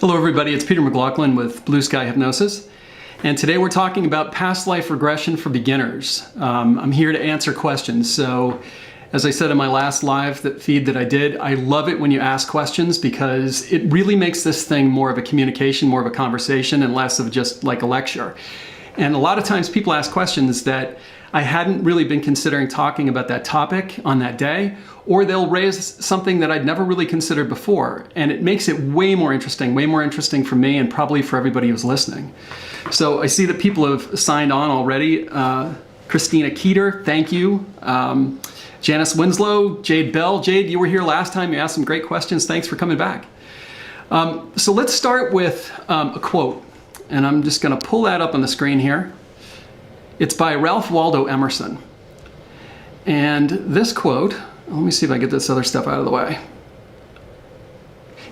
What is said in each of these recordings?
Hello everybody, it's Peter McLaughlin with BlueSky Hypnosis, and today we're talking about past life regression for beginners. I'm here to answer questions. So as I said in my last live feed that I did, I love it when you ask questions because it really makes this thing more of a communication, more of a conversation, and less of just like a lecture. And a lot of times people ask questions that I hadn't really been considering talking about that topic on that day, or they'll raise something that I'd never really considered before. And it makes it way more interesting for me and probably for everybody who's listening. So I see that people have signed on already. Christina Keeter, thank you. Janice Winslow, Jade Bell. Jade, you were here last time. You asked some great questions. Thanks for coming back. So let's start with a quote. And I'm just gonna pull that up on the screen here. It's by Ralph Waldo Emerson. And this quote, let me see if I get this other stuff out of the way.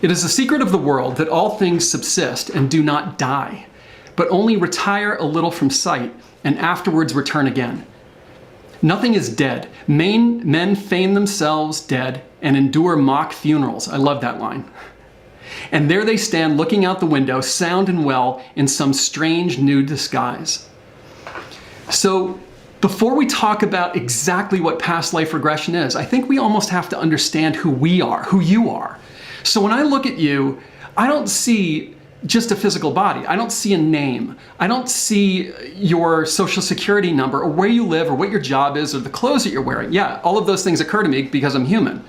It is the secret of the world that all things subsist and do not die, but only retire a little from sight and afterwards return again. Nothing is dead. Men feign themselves dead and endure mock funerals. I love that line. And there they stand looking out the window, sound and well, in some strange new disguise. So before we talk about exactly what past life regression is, I think we almost have to understand who we are, who you are. So when I look at you, I don't see just a physical body. I don't see a name. I don't see your social security number or where you live or what your job is or the clothes that you're wearing. Yeah, all of those things occur to me because I'm human.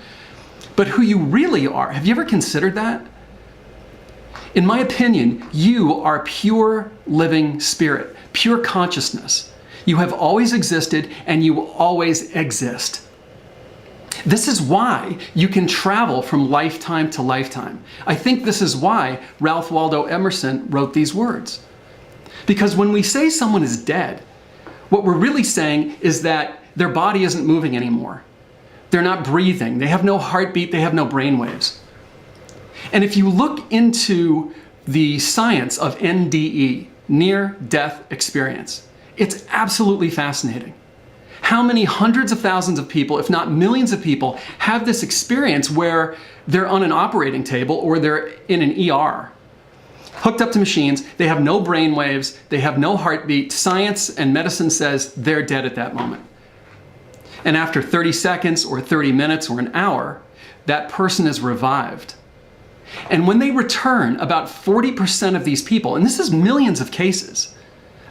But who you really are, have you ever considered that? In my opinion, you are pure living spirit, pure consciousness. You have always existed and you will always exist. This is why you can travel from lifetime to lifetime. I think this is why Ralph Waldo Emerson wrote these words. Because when we say someone is dead, what we're really saying is that their body isn't moving anymore. They're not breathing. They have no heartbeat. They have no brain waves. And if you look into the science of NDE, near-death experience, it's absolutely fascinating. How many hundreds of thousands of people, if not millions of people, have this experience where they're on an operating table or they're in an ER, hooked up to machines, they have no brain waves, they have no heartbeat. Science and medicine says they're dead at that moment. And after 30 seconds or 30 minutes or an hour, that person is revived. And when they return, about 40% of these people, and this is millions of cases,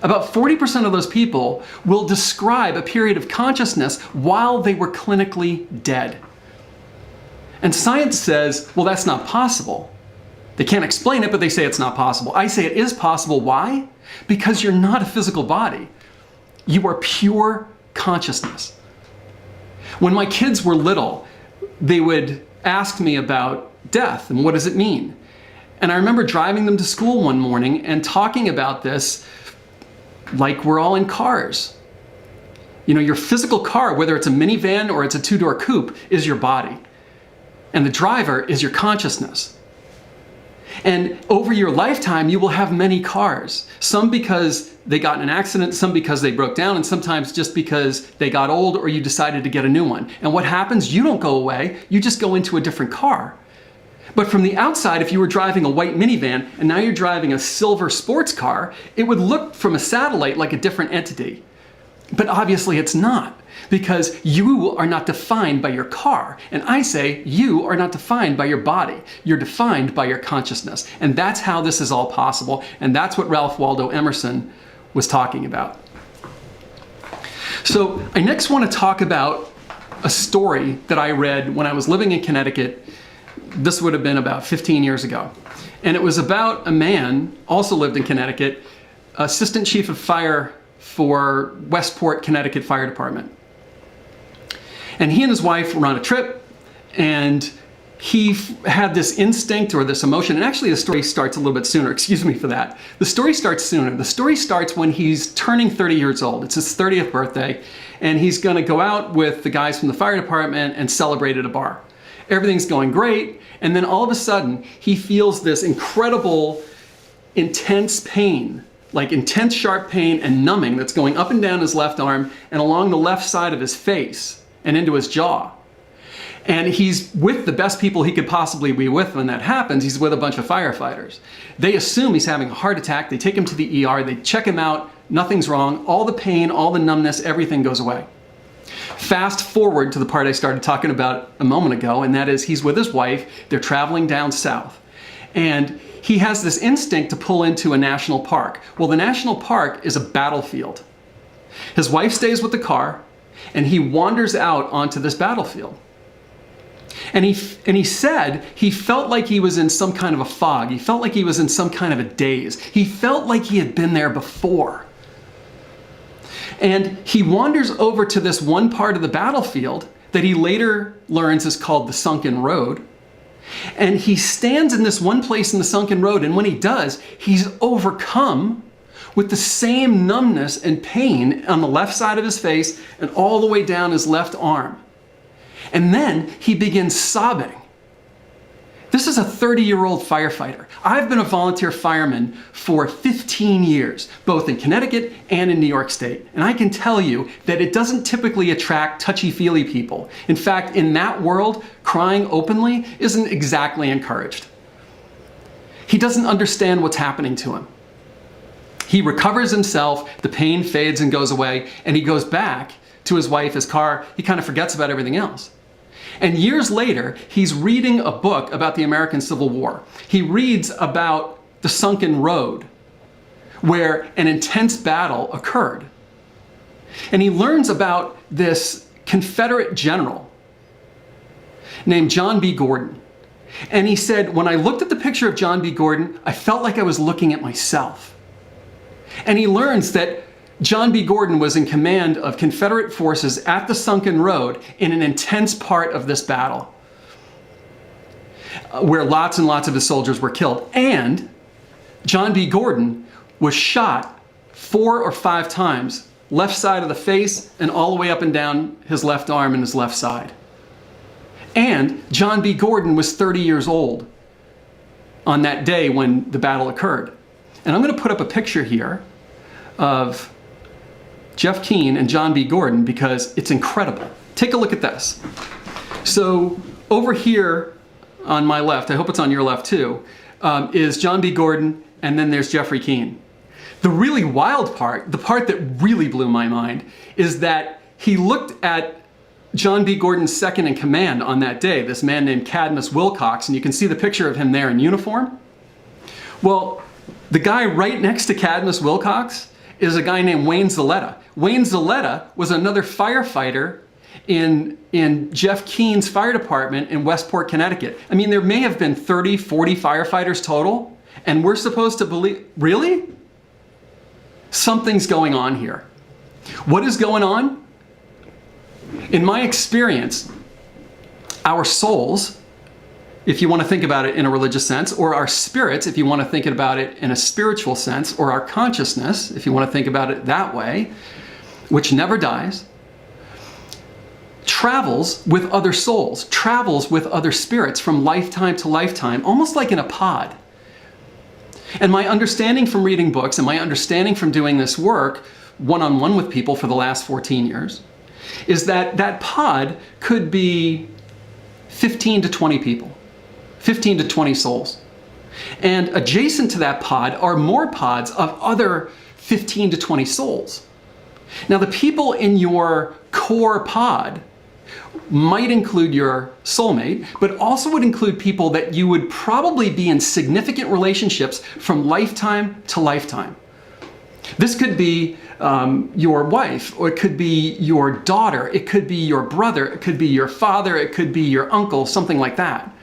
about 40% of those people will describe a period of consciousness while they were clinically dead. And science says, well, that's not possible. They can't explain it, but they say it's not possible. I say it is possible. Why? Because you're not a physical body. You are pure consciousness. When my kids were little, they would ask me about death and what does it mean? And I remember driving them to school one morning and talking about this like we're all in cars. You know, your physical car, whether it's a minivan or it's a two-door coupe, is your body. And the driver is your consciousness. And over your lifetime, you will have many cars. Some because they got in an accident, some because they broke down, and sometimes just because they got old or you decided to get a new one. And what happens? You don't go away, you just go into a different car. But from the outside, if you were driving a white minivan and now you're driving a silver sports car, it would look from a satellite like a different entity. But obviously it's not, because you are not defined by your car. And I say you are not defined by your body. You're defined by your consciousness. And that's how this is all possible. And that's what Ralph Waldo Emerson was talking about. So I next want to talk about a story that I read when I was living in Connecticut. This would have been about 15 years ago. And it was about a man, also lived in Connecticut, assistant chief of fire for Westport, Connecticut Fire Department. And he and his wife were on a trip, and he had this instinct or this emotion, and actually the story starts a little bit sooner, excuse me for that. The story starts sooner. The story starts when he's turning 30 years old. It's his 30th birthday, and he's gonna go out with the guys from the fire department and celebrate at a bar. Everything's going great, and then all of a sudden, he feels this incredible, intense pain, like intense sharp pain and numbing that's going up and down his left arm and along the left side of his face and into his jaw. And he's with the best people he could possibly be with when that happens. He's with a bunch of firefighters. They assume he's having a heart attack. They take him to the ER. They check him out. Nothing's wrong. All the pain, all the numbness, everything goes away. Fast forward to the part I started talking about a moment ago, and that is he's with his wife. They're traveling down south. And he has this instinct to pull into a national park. Well, the national park is a battlefield. His wife stays with the car, and he wanders out onto this battlefield. And he said he felt like he was in some kind of a fog. He felt like he was in some kind of a daze. He felt like he had been there before. And he wanders over to this one part of the battlefield that he later learns is called the sunken road. And he stands in this one place in the sunken road, and when he does, he's overcome with the same numbness and pain on the left side of his face and all the way down his left arm. And then he begins sobbing. This is a 30-year-old firefighter. I've been a volunteer fireman for 15 years, both in Connecticut and in New York State. And I can tell you that it doesn't typically attract touchy-feely people. In fact, in that world, crying openly isn't exactly encouraged. He doesn't understand what's happening to him. He recovers himself, the pain fades and goes away, and he goes back to his wife, his car. He kind of forgets about everything else. And years later, he's reading a book about the American Civil War. He reads about the sunken road, where an intense battle occurred. And he learns about this Confederate general named John B. Gordon. And he said, when I looked at the picture of John B. Gordon, I felt like I was looking at myself. And he learns that John B. Gordon was in command of Confederate forces at the sunken road in an intense part of this battle, where lots and lots of his soldiers were killed. And John B. Gordon was shot 4 or 5 times, left side of the face and all the way up and down his left arm and his left side. And John B. Gordon was 30 years old on that day when the battle occurred. And I'm going to put up a picture here of Jeff Keane and John B. Gordon because it's incredible. Take a look at this. So over here on my left, I hope it's on your left too, is John B. Gordon, and then there's Jeffrey Keane. The really wild part, the part that really blew my mind, is that he looked at John B. Gordon's second in command on that day, this man named Cadmus Wilcox, and you can see the picture of him there in uniform. Well, the guy right next to Cadmus Wilcox is a guy named Wayne Zaletta. Wayne Zaletta was another firefighter in Jeff Keene's fire department in Westport, Connecticut. I mean, there may have been 30, 40 firefighters total, and we're supposed to believe, really? Something's going on here. What is going on? In my experience, our souls, if you want to think about it in a religious sense, or our spirits, if you want to think about it in a spiritual sense, or our consciousness, if you want to think about it that way, which never dies, travels with other souls, travels with other spirits from lifetime to lifetime, almost like in a pod. And my understanding from reading books and my understanding from doing this work one-on-one with people for the last 14 years is that that pod could be 15 to 20 people. 15 to 20 souls. And adjacent to that pod are more pods of other 15 to 20 souls. Now, the people in your core pod might include your soulmate, but also would include people that you would probably be in significant relationships from lifetime to lifetime. This could be your wife, or it could be your daughter, it could be your brother, it could be your father, it could be your uncle, something like that.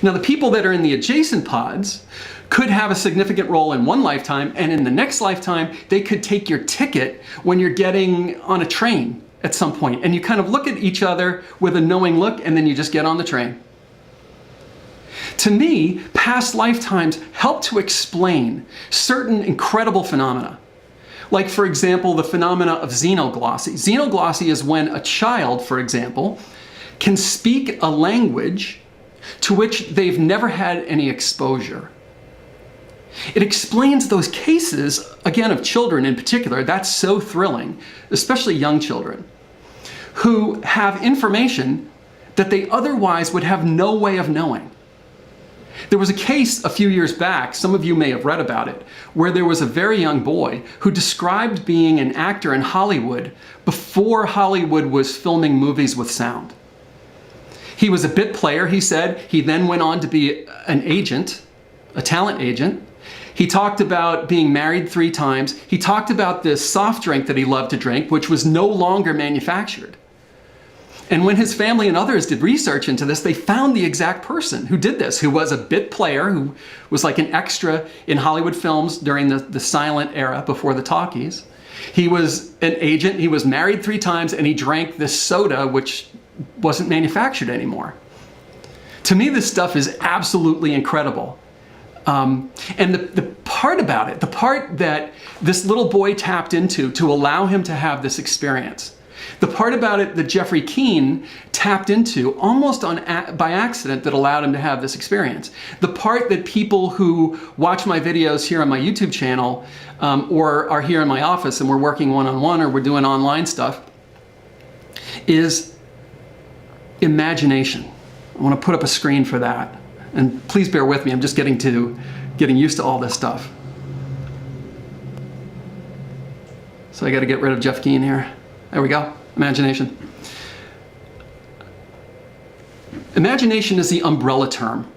Now, the people that are in the adjacent pods could have a significant role in one lifetime, and in the next lifetime, they could take your ticket when you're getting on a train at some point, and you kind of look at each other with a knowing look, and then you just get on the train. To me, past lifetimes help to explain certain incredible phenomena. Like, for example, the phenomena of xenoglossy. Xenoglossy is when a child, for example, can speak a language to which they've never had any exposure. It explains those cases, again, of children in particular. That's so thrilling, especially young children, who have information that they otherwise would have no way of knowing. There was a case a few years back, some of you may have read about it, where there was a very young boy who described being an actor in Hollywood before Hollywood was filming movies with sound. He was a bit player, he said. He then went on to be an agent, a talent agent. He talked about being married 3 times. He talked about this soft drink that he loved to drink, which was no longer manufactured. And when his family and others did research into this, they found the exact person who did this, who was a bit player, who was like an extra in Hollywood films during the silent era before the talkies. He was an agent, he was married 3 times, and he drank this soda which wasn't manufactured anymore. To me, this stuff is absolutely incredible. And the part about it, the part that this little boy tapped into to allow him to have this experience, the part about it that Jeffrey Keane tapped into almost by accident that allowed him to have this experience, the part that people who watch my videos here on my YouTube channel or are here in my office and we're working one-on-one or we're doing online stuff, is imagination. I want to put up a screen for that. And please bear with me, I'm just getting used to all this stuff. So I got to get rid of Jeff Keane here. There we go, imagination. Imagination is the umbrella term.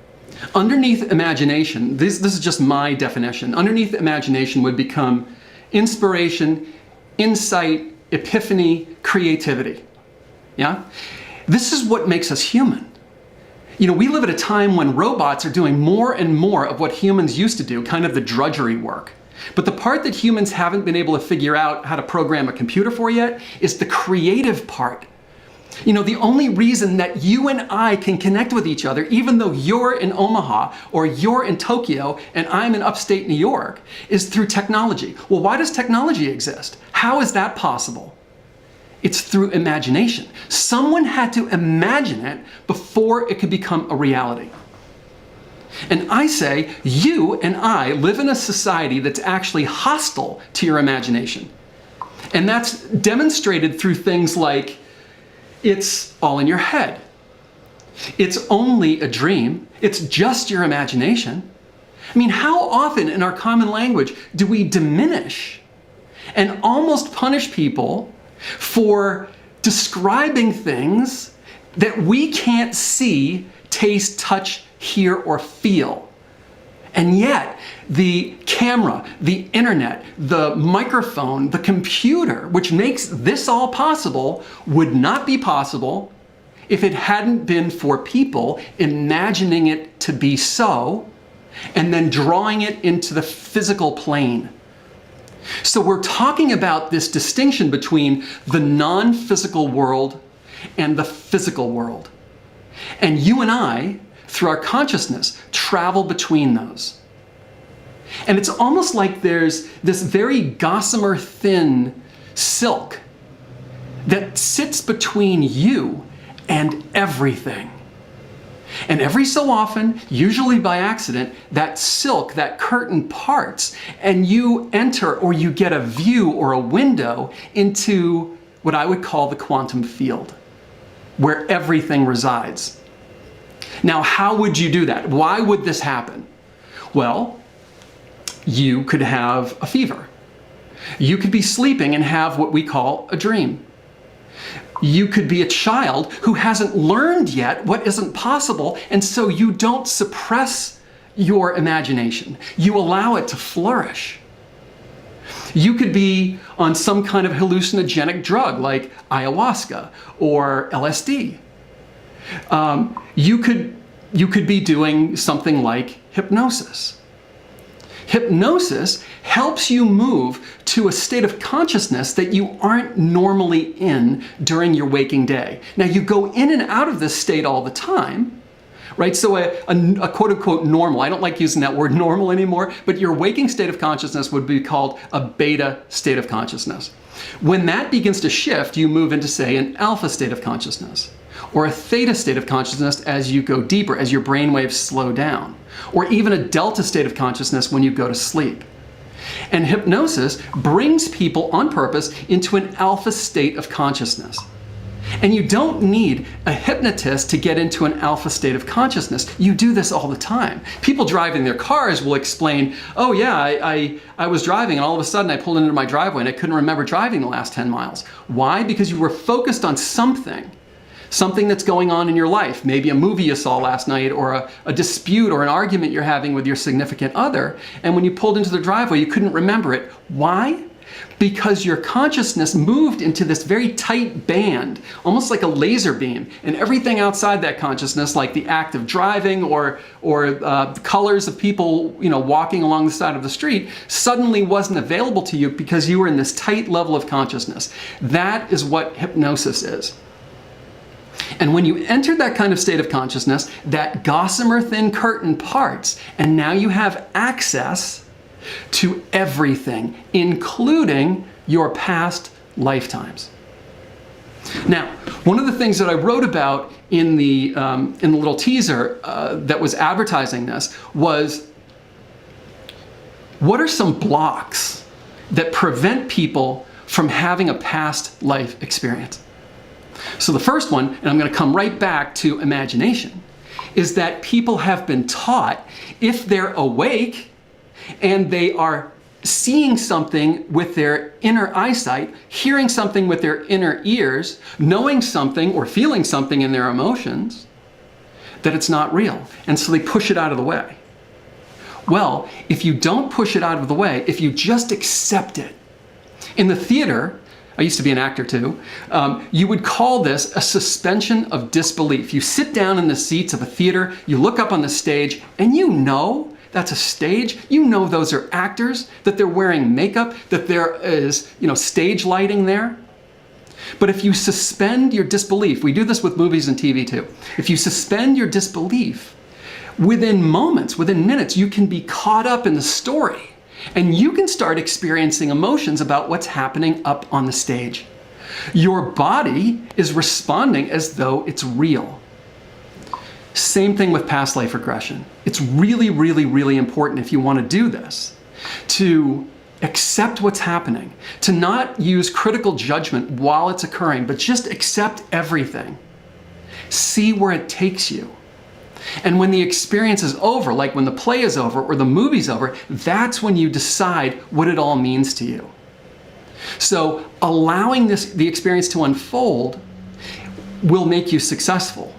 Underneath imagination, this is just my definition, underneath imagination would become inspiration, insight, epiphany, creativity. Yeah? This is what makes us human. You know, we live at a time when robots are doing more and more of what humans used to do, kind of the drudgery work. But the part that humans haven't been able to figure out how to program a computer for yet is the creative part. You know, the only reason that you and I can connect with each other, even though you're in Omaha or you're in Tokyo and I'm in upstate New York, is through technology. Well, why does technology exist? How is that possible? It's through imagination. Someone had to imagine it before it could become a reality. And I say, you and I live in a society that's actually hostile to your imagination. And that's demonstrated through things like, it's all in your head. It's only a dream. It's just your imagination. I mean, how often in our common language do we diminish and almost punish people for describing things that we can't see, taste, touch, hear, or feel? And yet, the camera, the internet, the microphone, the computer, which makes this all possible, would not be possible if it hadn't been for people imagining it to be so, and then drawing it into the physical plane. So we're talking about this distinction between the non-physical world and the physical world. And you and I, through our consciousness, travel between those. And it's almost like there's this very gossamer thin silk that sits between you and everything. And every so often, usually by accident, that silk, that curtain parts, and you enter or you get a view or a window into what I would call the quantum field, where everything resides. Now, how would you do that? Why would this happen? Well, you could have a fever. You could be sleeping and have what we call a dream. You could be a child who hasn't learned yet what isn't possible, and so you don't suppress your imagination. You allow it to flourish. You could be on some kind of hallucinogenic drug like ayahuasca or LSD. You could be doing something like hypnosis. Hypnosis helps you move to a state of consciousness that you aren't normally in during your waking day. Now, you go in and out of this state all the time, right? So a quote-unquote normal, I don't like using that word normal anymore, but your waking state of consciousness would be called a beta state of consciousness. When that begins to shift, you move into, say, an alpha state of consciousness, or a theta state of consciousness as you go deeper, as your brain waves slow down, or even a delta state of consciousness when you go to sleep. And hypnosis brings people on purpose into an alpha state of consciousness. And you don't need a hypnotist to get into an alpha state of consciousness. You do this all the time. People driving their cars will explain, oh yeah, I was driving and all of a sudden I pulled into my driveway and I couldn't remember driving the last 10 miles. Why? Because you were focused on something that's going on in your life. Maybe a movie you saw last night, or a dispute or an argument you're having with your significant other. And when you pulled into the driveway, you couldn't remember it. Why? Because your consciousness moved into this very tight band, almost like a laser beam, and everything outside that consciousness, like the act of driving or the colors of people, walking along the side of the street, suddenly wasn't available to you because you were in this tight level of consciousness. That is what hypnosis is. And when you enter that kind of state of consciousness, that gossamer thin curtain parts, and now you have access to everything, including your past lifetimes. Now, one of the things that I wrote about in the little teaser that was advertising this was, what are some blocks that prevent people from having a past life experience? So the first one, and I'm going to come right back to imagination, is that people have been taught, if they're awake and they are seeing something with their inner eyesight, hearing something with their inner ears, knowing something or feeling something in their emotions, that it's not real. And so they push it out of the way. Well, if you don't push it out of the way, if you just accept it, in the theater, I used to be an actor too, you would call this a suspension of disbelief. You sit down in the seats of a theater, you look up on the stage, and you know that's a stage. You know those are actors, that they're wearing makeup, that there is, stage lighting there. But if you suspend your disbelief, we do this with movies and TV too. If you suspend your disbelief, within moments, within minutes, you can be caught up in the story. And you can start experiencing emotions about what's happening up on the stage. Your body is responding as though it's real. Same thing with past life regression. It's really, really, really important, if you want to do this, to accept what's happening, to not use critical judgment while it's occurring, but just accept everything. See where it takes you. And when the experience is over, like when the play is over or the movie's over, that's when you decide what it all means to you. So allowing the experience to unfold will make you successful.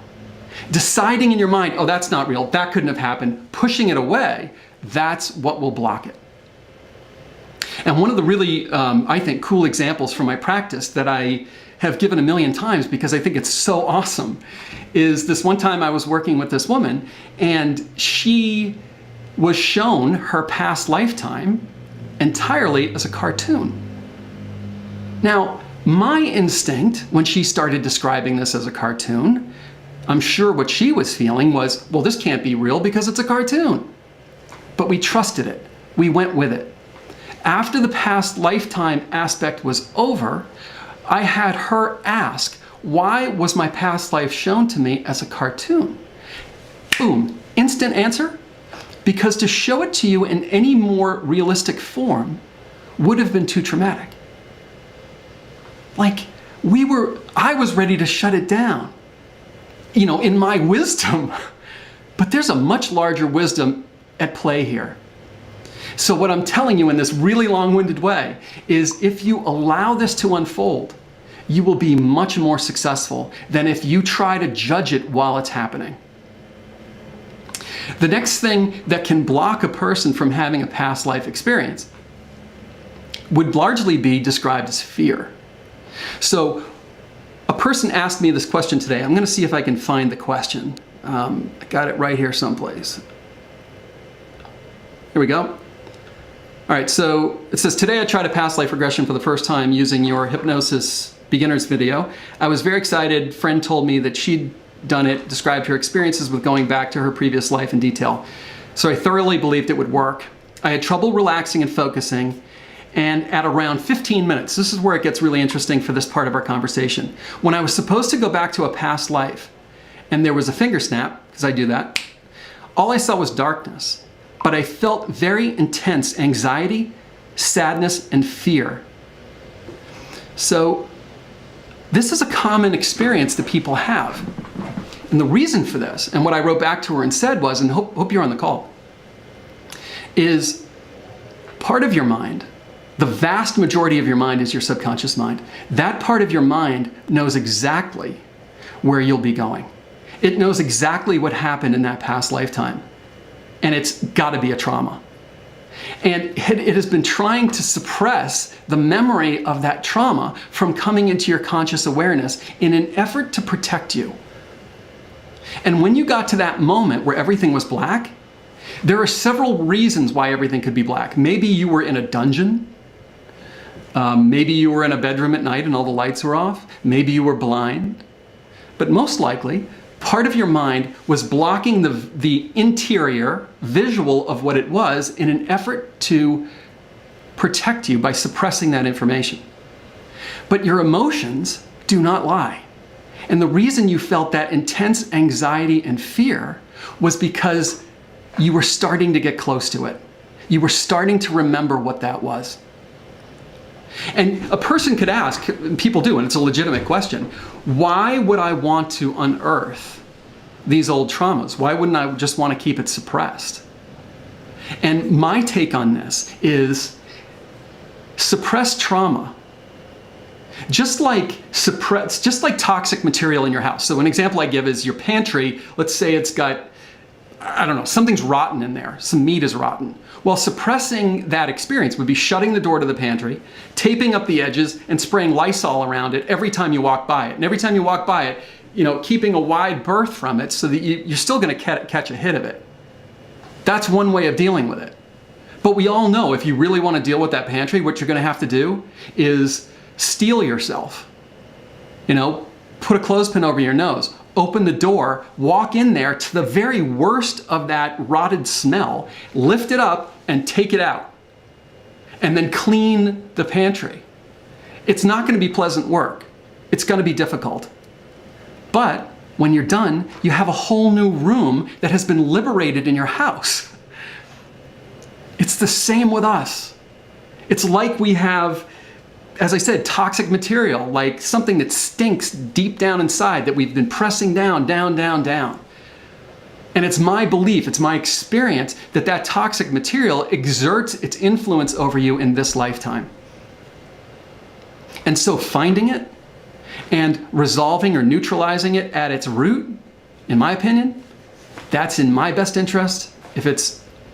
Deciding in your mind, oh, that's not real, that couldn't have happened, pushing it away, that's what will block it. And one of the really, I think, cool examples from my practice that I have given a million times because I think it's so awesome, is this one time I was working with this woman and she was shown her past lifetime entirely as a cartoon. Now, my instinct when she started describing this as a cartoon, I'm sure what she was feeling was, well, this can't be real because it's a cartoon. But we trusted it. We went with it. After the past lifetime aspect was over, I had her ask, why was my past life shown to me as a cartoon? Boom, instant answer. Because to show it to you in any more realistic form would have been too traumatic. Like, I was ready to shut it down, in my wisdom. But there's a much larger wisdom at play here. So what I'm telling you in this really long-winded way is, if you allow this to unfold, you will be much more successful than if you try to judge it while it's happening. The next thing that can block a person from having a past life experience would largely be described as fear. So a person asked me this question today. I'm going to see if I can find the question. I got it right here someplace. Here we go. All right, so it says, today I tried a past life regression for the first time using your hypnosis beginners video. I was very excited. Friend told me that she'd done it, described her experiences with going back to her previous life in detail. So I thoroughly believed it would work. I had trouble relaxing and focusing, and at around 15 minutes, this is where it gets really interesting for this part of our conversation. When I was supposed to go back to a past life, and there was a finger snap, because I do that, all I saw was darkness. But I felt very intense anxiety, sadness, and fear. So This is a common experience that people have. And the reason for this, and what I wrote back to her and said was, and hope you're on the call, is part of your mind, the vast majority of your mind is your subconscious mind. That part of your mind knows exactly where you'll be going. It knows exactly what happened in that past lifetime. And it's got to be a trauma. And it has been trying to suppress the memory of that trauma from coming into your conscious awareness in an effort to protect you. And when you got to that moment where everything was black, there are several reasons why everything could be black. Maybe you were in a dungeon. Maybe you were in a bedroom at night and all the lights were off. Maybe you were blind. But most likely, part of your mind was blocking the interior visual of what it was in an effort to protect you by suppressing that information. But your emotions do not lie. And the reason you felt that intense anxiety and fear was because you were starting to get close to it. You were starting to remember what that was. And a person could ask, people do, and it's a legitimate question, why would I want to unearth these old traumas? Why wouldn't I just want to keep it suppressed? And my take on this is suppressed trauma, just like toxic material in your house. So an example I give is your pantry. Let's say it's got, I don't know, something's rotten in there. Some meat is rotten. Well, suppressing that experience would be shutting the door to the pantry, taping up the edges, and spraying Lysol around it every time you walk by it. And every time you walk by it, keeping a wide berth from it so that you're still going to catch a hit of it. That's one way of dealing with it. But we all know if you really want to deal with that pantry, what you're going to have to do is steel yourself. Put a clothespin over your nose, open the door, walk in there to the very worst of that rotted smell, lift it up and take it out. And then clean the pantry. It's not going to be pleasant work. It's going to be difficult. But when you're done, you have a whole new room that has been liberated in your house. It's the same with us. It's like we have, as I said, toxic material, like something that stinks deep down inside that we've been pressing down, down, down, down. And it's my belief, it's my experience that that toxic material exerts its influence over you in this lifetime. And so finding it and resolving or neutralizing it at its root, in my opinion, that's in my best interest if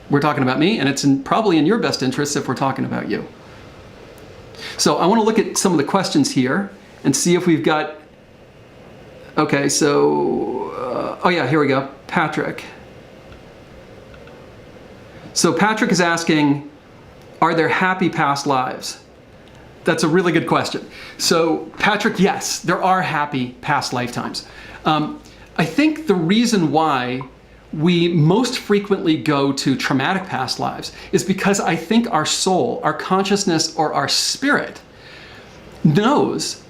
we're talking about me, and it's probably in your best interest if we're talking about you. So I want to look at some of the questions here and see if we've got, okay, so, oh yeah, here we go, Patrick. So Patrick is asking, are there happy past lives? That's a really good question. So Patrick, yes, there are happy past lifetimes. I think the reason why we most frequently go to traumatic past lives is because I think our soul, our consciousness, or our spirit knows,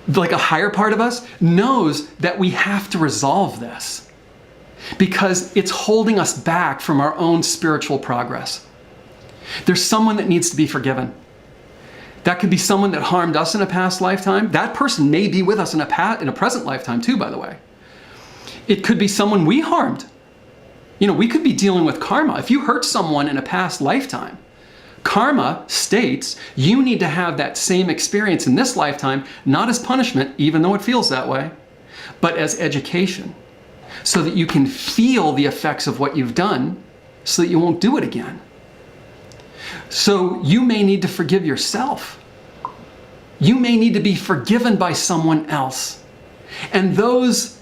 like a higher part of us, knows that we have to resolve this because it's holding us back from our own spiritual progress. There's someone that needs to be forgiven. That could be someone that harmed us in a past lifetime. That person may be with us in a present lifetime too, by the way. It could be someone we harmed. We could be dealing with karma. If you hurt someone in a past lifetime, karma states you need to have that same experience in this lifetime, not as punishment, even though it feels that way, but as education, so that you can feel the effects of what you've done so that you won't do it again. So you may need to forgive yourself. You may need to be forgiven by someone else. And those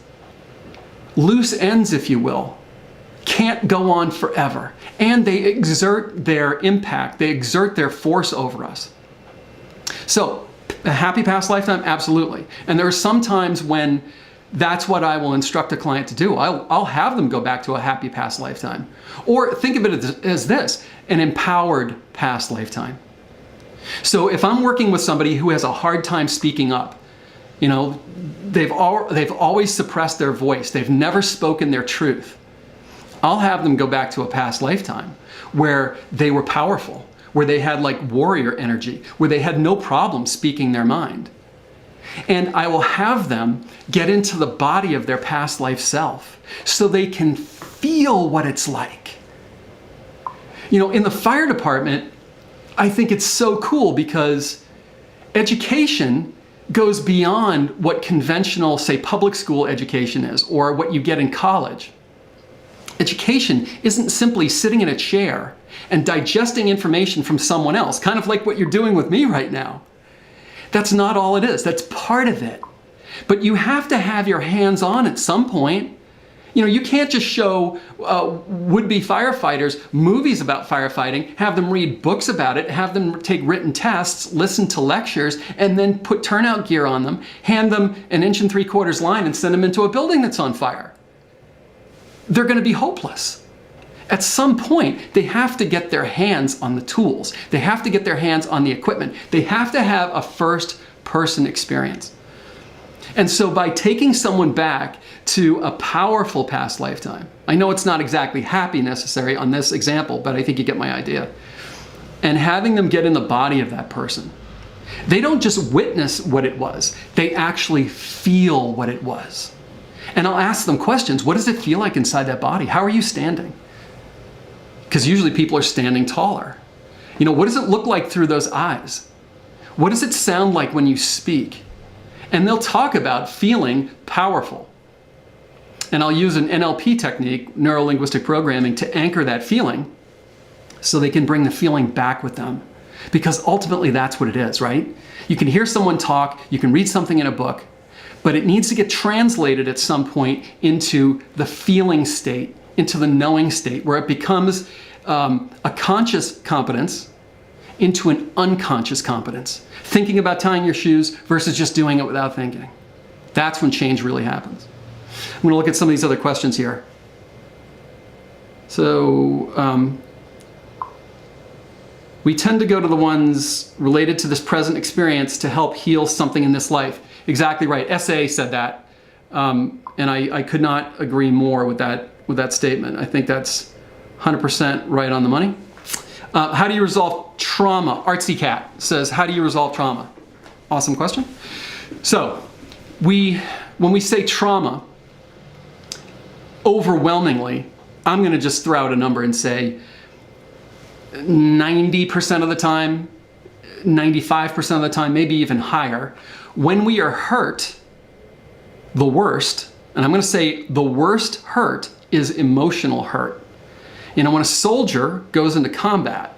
loose ends, if you will, can't go on forever. And they exert their impact, they exert their force over us. So, a happy past lifetime? Absolutely. And there are some times when that's what I will instruct a client to do. I'll have them go back to a happy past lifetime. Or think of it as this, an empowered past lifetime. So if I'm working with somebody who has a hard time speaking up, they've always suppressed their voice, they've never spoken their truth, I'll have them go back to a past lifetime where they were powerful, where they had like warrior energy, where they had no problem speaking their mind. And I will have them get into the body of their past life self so they can feel what it's like. You know, in the fire department, I think it's so cool because education goes beyond what conventional, say, public school education is or what you get in college. Education isn't simply sitting in a chair and digesting information from someone else, kind of like what you're doing with me right now. That's not all it is. That's part of it. But you have to have your hands on at some point. You know, you can't just show would-be firefighters movies about firefighting, have them read books about it, have them take written tests, listen to lectures, and then put turnout gear on them, hand them an 1 3/4 line and send them into a building that's on fire. They're going to be hopeless. At some point, they have to get their hands on the tools. They have to get their hands on the equipment. They have to have a first-person experience. And so by taking someone back to a powerful past lifetime, I know it's not exactly happy necessary on this example, but I think you get my idea, and having them get in the body of that person, they don't just witness what it was, they actually feel what it was. And I'll ask them questions. What does it feel like inside that body? How are you standing? Because usually people are standing taller. You know, what does it look like through those eyes? What does it sound like when you speak? And they'll talk about feeling powerful. And I'll use an NLP technique, neuro-linguistic programming, to anchor that feeling so they can bring the feeling back with them. Because ultimately that's what it is, right? You can hear someone talk, you can read something in a book, but it needs to get translated at some point into the feeling state, into the knowing state, where it becomes a conscious competence into an unconscious competence. Thinking about tying your shoes versus just doing it without thinking. That's when change really happens. I'm going to look at some of these other questions here. So, we tend to go to the ones related to this present experience to help heal something in this life. Exactly right. SA said that. And I could not agree more with that statement. I think that's 100% right on the money. How do you resolve trauma? Artsy Cat says, how do you resolve trauma? Awesome question. So, when we say trauma, overwhelmingly, I'm going to just throw out a number and say 90% of the time, 95% of the time, maybe even higher, when we are hurt, the worst, and I'm going to say the worst hurt is emotional hurt. You know, when a soldier goes into combat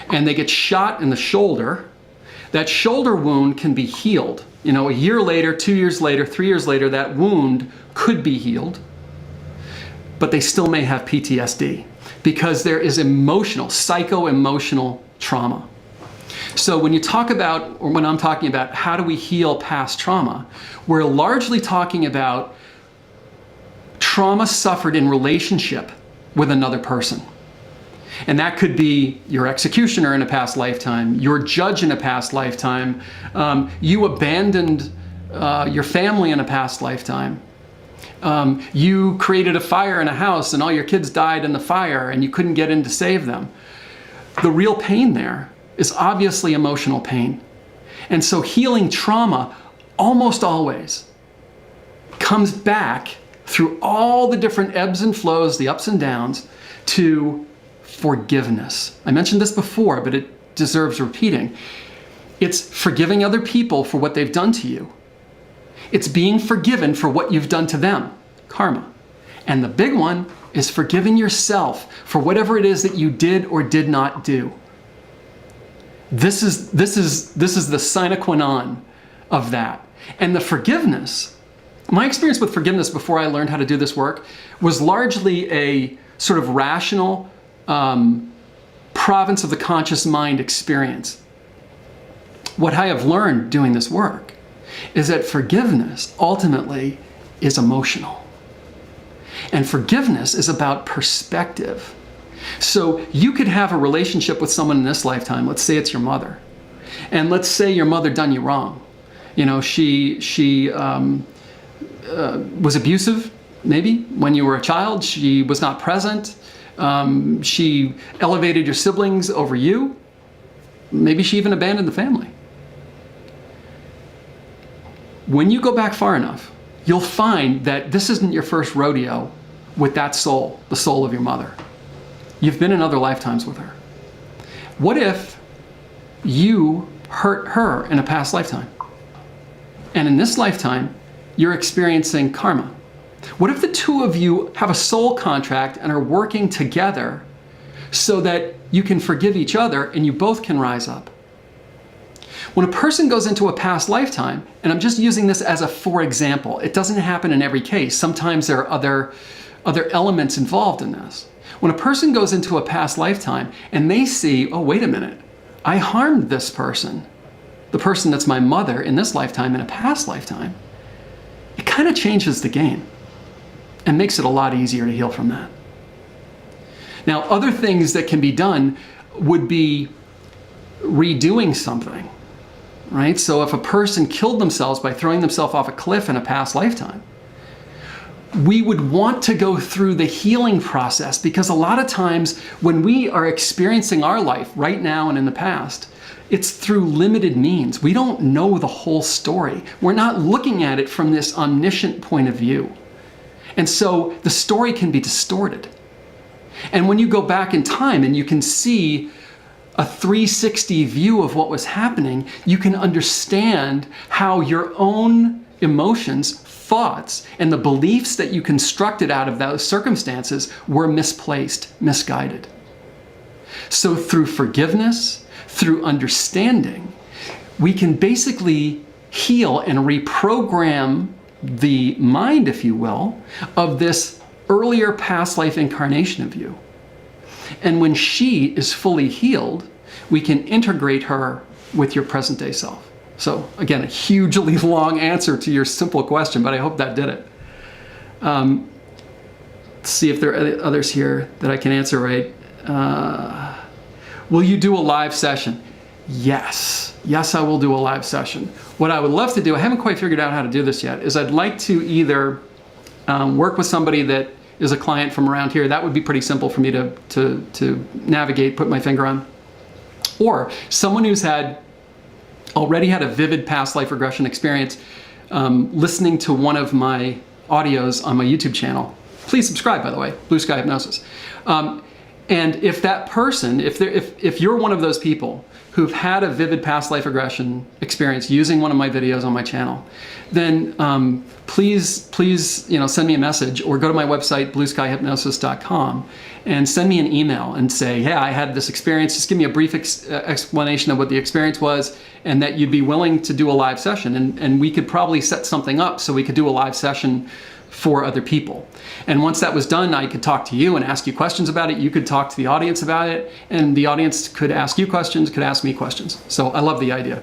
and they get shot in the shoulder, that shoulder wound can be healed. You know, a year later, 2 years later, 3 years later, that wound could be healed, but they still may have PTSD because there is emotional, psycho-emotional trauma. So when you talk about, or when I'm talking about how do we heal past trauma, we're largely talking about trauma suffered in relationship with another person. And that could be your executioner in a past lifetime, your judge in a past lifetime, you abandoned your family in a past lifetime. You created a fire in a house and all your kids died in the fire and you couldn't get in to save them. The real pain there is obviously emotional pain. And so healing trauma almost always comes back through all the different ebbs and flows, the ups and downs, to forgiveness. I mentioned this before, but it deserves repeating. It's forgiving other people for what they've done to you. It's being forgiven for what you've done to them, karma. And the big one is forgiving yourself for whatever it is that you did or did not do. This is the sine qua non of that. And the forgiveness, my experience with forgiveness before I learned how to do this work was largely a sort of rational province of the conscious mind experience. What I have learned doing this work is that forgiveness ultimately is emotional. And forgiveness is about perspective. So you could have a relationship with someone in this lifetime, let's say it's your mother, and let's say your mother done you wrong. You know, she was abusive, maybe, when you were a child. She was not present. She elevated your siblings over you. Maybe she even abandoned the family. When you go back far enough, you'll find that this isn't your first rodeo with that soul, the soul of your mother. You've been in other lifetimes with her. What if you hurt her in a past lifetime? And in this lifetime, you're experiencing karma. What if the two of you have a soul contract and are working together so that you can forgive each other and you both can rise up? When a person goes into a past lifetime, and I'm just using this as a for example, it doesn't happen in every case. Sometimes there are other elements involved in this. When a person goes into a past lifetime and they see, oh, wait a minute, I harmed this person, the person that's my mother in this lifetime, in a past lifetime, it kind of changes the game and makes it a lot easier to heal from that. Now, other things that can be done would be redoing something, right? So if a person killed themselves by throwing themselves off a cliff in a past lifetime, we would want to go through the healing process, because a lot of times when we are experiencing our life right now and in the past, it's through limited means. We don't know the whole story. We're not looking at it from this omniscient point of view. And so the story can be distorted. And when you go back in time and you can see a 360 view of what was happening, you can understand how your own emotions, thoughts, and the beliefs that you constructed out of those circumstances were misplaced, misguided. So through forgiveness, through understanding, we can basically heal and reprogram the mind, if you will, of this earlier past life incarnation of you. And when she is fully healed, we can integrate her with your present day self. So again, a hugely long answer to your simple question, but I hope that did it. Let's see if there are others here that I can answer right. Will you do a live session? Yes. Yes, I will do a live session. What I would love to do, I haven't quite figured out how to do this yet, is I'd like to either work with somebody that is a client from around here. That would be pretty simple for me to navigate, put my finger on. Or someone who's already had a vivid past life regression experience listening to one of my audios on my YouTube channel. Please subscribe, by the way, BlueSky Hypnosis. And if that person, if you're one of those people who've had a vivid past life regression experience using one of my videos on my channel, then please send me a message or go to my website, BlueSkyHypnosis.com, and send me an email and say, hey, I had this experience. Just give me a brief explanation of what the experience was, and that you'd be willing to do a live session. And we could probably set something up so we could do a live session for other people. And once that was done, I could talk to you and ask you questions about it. You could talk to the audience about it, and the audience could ask you questions, could ask me questions. So I love the idea.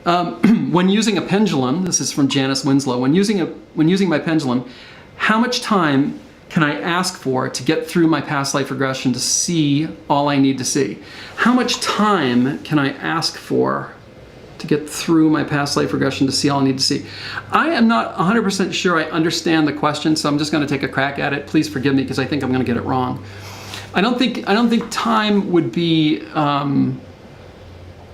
When using a pendulum, this is from Janice Winslow, when using my pendulum, how much time can I ask for to get through my past life regression to see all I need to see? How much time can I ask for to get through my past life regression to see all I need to see? I am not 100% sure I understand the question, so I'm just going to take a crack at it. Please forgive me, because I think I'm going to get it wrong. I don't think time would be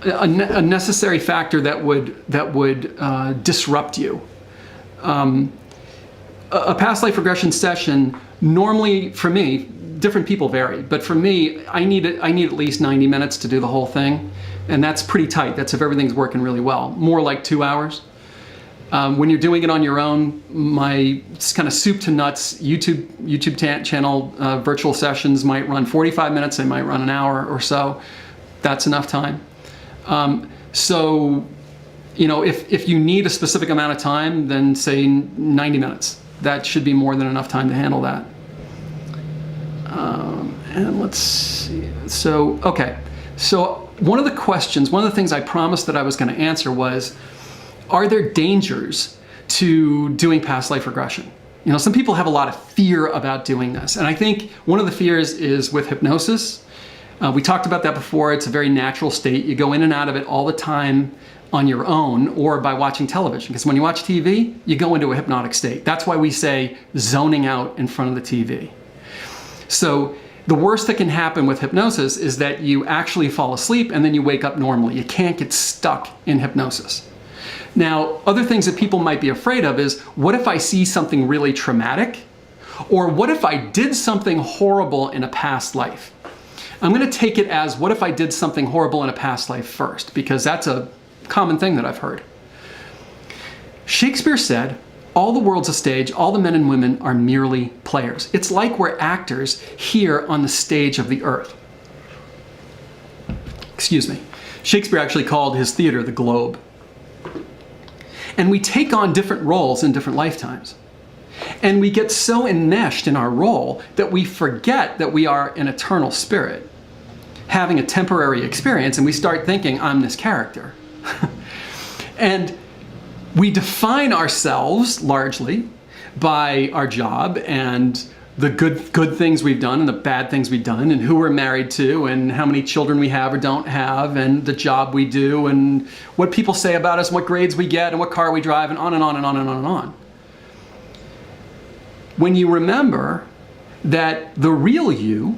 a necessary factor that would disrupt you. A past life regression session, normally for me, different people vary, but for me, I need at least 90 minutes to do the whole thing. And that's pretty tight. That's if everything's working really well. More like 2 hours. When you're doing it on your own, my kind of soup to nuts YouTube channel virtual sessions might run 45 minutes. They might run an hour or so. That's enough time. So, if you need a specific amount of time, then say 90 minutes. That should be more than enough time to handle that. And let's see. So, okay. So one of the things I promised that I was going to answer was, are there dangers to doing past life regression? Some people have a lot of fear about doing this. And I think one of the fears is with hypnosis. We talked about that before. It's a very natural state. You go in and out of it all the time on your own or by watching television. Because when you watch TV, you go into a hypnotic state. That's why we say zoning out in front of the TV. So The worst that can happen with hypnosis is that you actually fall asleep and then you wake up normally. You can't get stuck in hypnosis. Now, other things that people might be afraid of is, what if I see something really traumatic? Or what if I did something horrible in a past life? I'm going to take it as, what if I did something horrible in a past life first? Because that's a common thing that I've heard. Shakespeare said, all the world's a stage, all the men and women are merely players. It's like we're actors here on the stage of the earth. Excuse me. Shakespeare actually called his theater the globe. And we take on different roles in different lifetimes. And we get so enmeshed in our role that we forget that we are an eternal spirit, having a temporary experience, and we start thinking, I'm this character. And we define ourselves largely by our job and the good things we've done and the bad things we've done, and who we're married to, and how many children we have or don't have, and the job we do, and what people say about us, and what grades we get, and what car we drive, and on and on and on and on and on. When you remember that the real you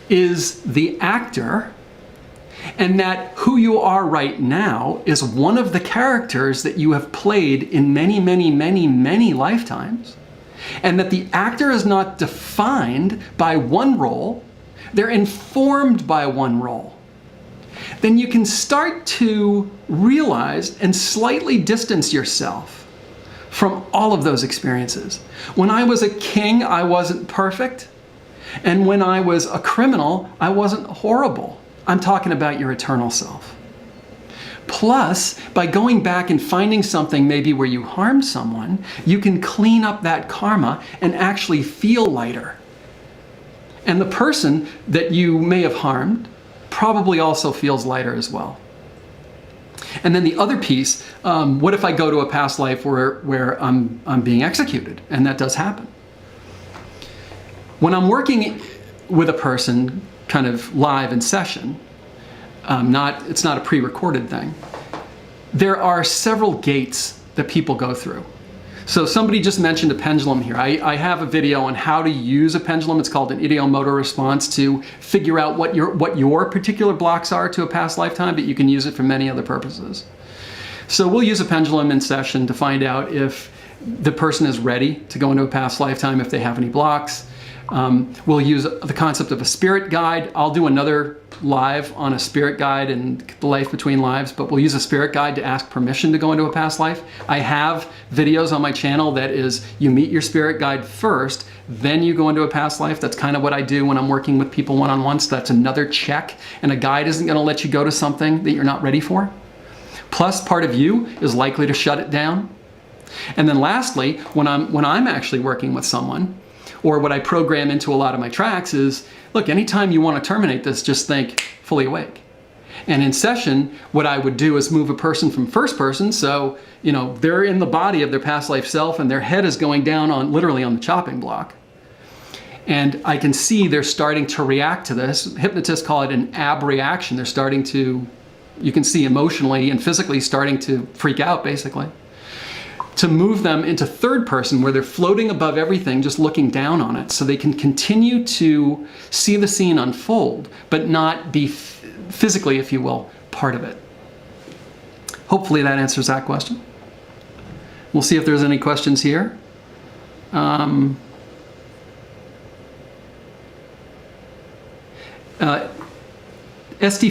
is the actor, and that who you are right now is one of the characters that you have played in many, many, many, many lifetimes, and that the actor is not defined by one role, they're informed by one role, then you can start to realize and slightly distance yourself from all of those experiences. When I was a king, I wasn't perfect. And when I was a criminal, I wasn't horrible. I'm talking about your eternal self. Plus, by going back and finding something maybe where you harmed someone, you can clean up that karma and actually feel lighter. And the person that you may have harmed probably also feels lighter as well. And then the other piece, what if I go to a past life where I'm being executed? And that does happen. When I'm working with a person kind of live in session, it's not a pre-recorded thing, there are several gates that people go through. So somebody just mentioned a pendulum here. I have a video on how to use a pendulum. It's called an ideomotor response, to figure out what your particular blocks are to a past lifetime, but you can use it for many other purposes. So we'll use a pendulum in session to find out if the person is ready to go into a past lifetime, if they have any blocks. We'll use the concept of a spirit guide. I'll do another live on a spirit guide and the life between lives, but we'll use a spirit guide to ask permission to go into a past life. I have videos on my channel that is, you meet your spirit guide first, then you go into a past life. That's kind of what I do when I'm working with people one-on-one. So that's another check, and a guide isn't going to let you go to something that you're not ready for. Plus, part of you is likely to shut it down. And then lastly, when I'm actually working with someone, or what I program into a lot of my tracks is, look, anytime you want to terminate this, just think fully awake. And in session, what I would do is move a person from first person, so they're in the body of their past life self and their head is going down literally on the chopping block. And I can see they're starting to react to this. Hypnotists call it an abreaction. They're starting to, you can see emotionally and physically starting to freak out, basically. To move them into third person, where they're floating above everything, just looking down on it, so they can continue to see the scene unfold, but not be physically, if you will, part of it. Hopefully that answers that question. We'll see if there's any questions here. SD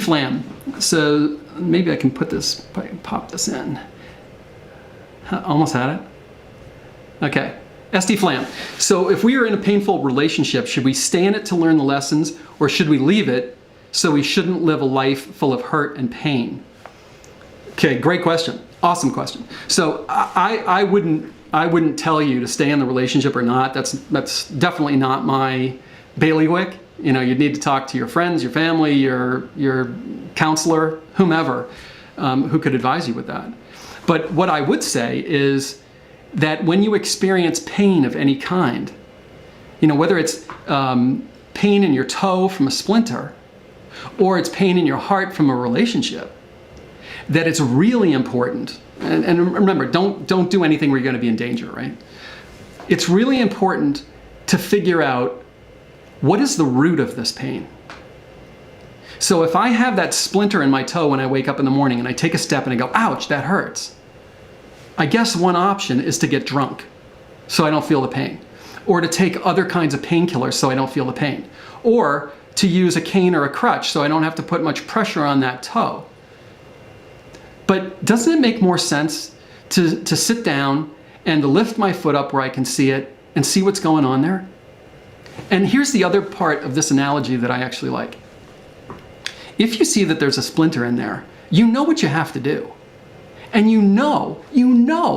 Flam. So maybe I can put this, pop this in. Almost had it. Okay. SD Flam. So if we are in a painful relationship, should we stay in it to learn the lessons, or should we leave it so we shouldn't live a life full of hurt and pain? Okay, great question. Awesome question. So I wouldn't tell you to stay in the relationship or not. That's definitely not my bailiwick. You'd need to talk to your friends, your family, your counselor, whomever, who could advise you with that. But what I would say is that when you experience pain of any kind, whether it's pain in your toe from a splinter, or it's pain in your heart from a relationship, that it's really important. And remember, don't do anything where you're going to be in danger, right? It's really important to figure out what is the root of this pain? So if I have that splinter in my toe when I wake up in the morning and I take a step and I go, ouch, that hurts. I guess one option is to get drunk so I don't feel the pain, or to take other kinds of painkillers so I don't feel the pain, or to use a cane or a crutch so I don't have to put much pressure on that toe. But doesn't it make more sense to sit down and to lift my foot up where I can see it and see what's going on there? And here's the other part of this analogy that I actually like. If you see that there's a splinter in there, you know what you have to do. And you know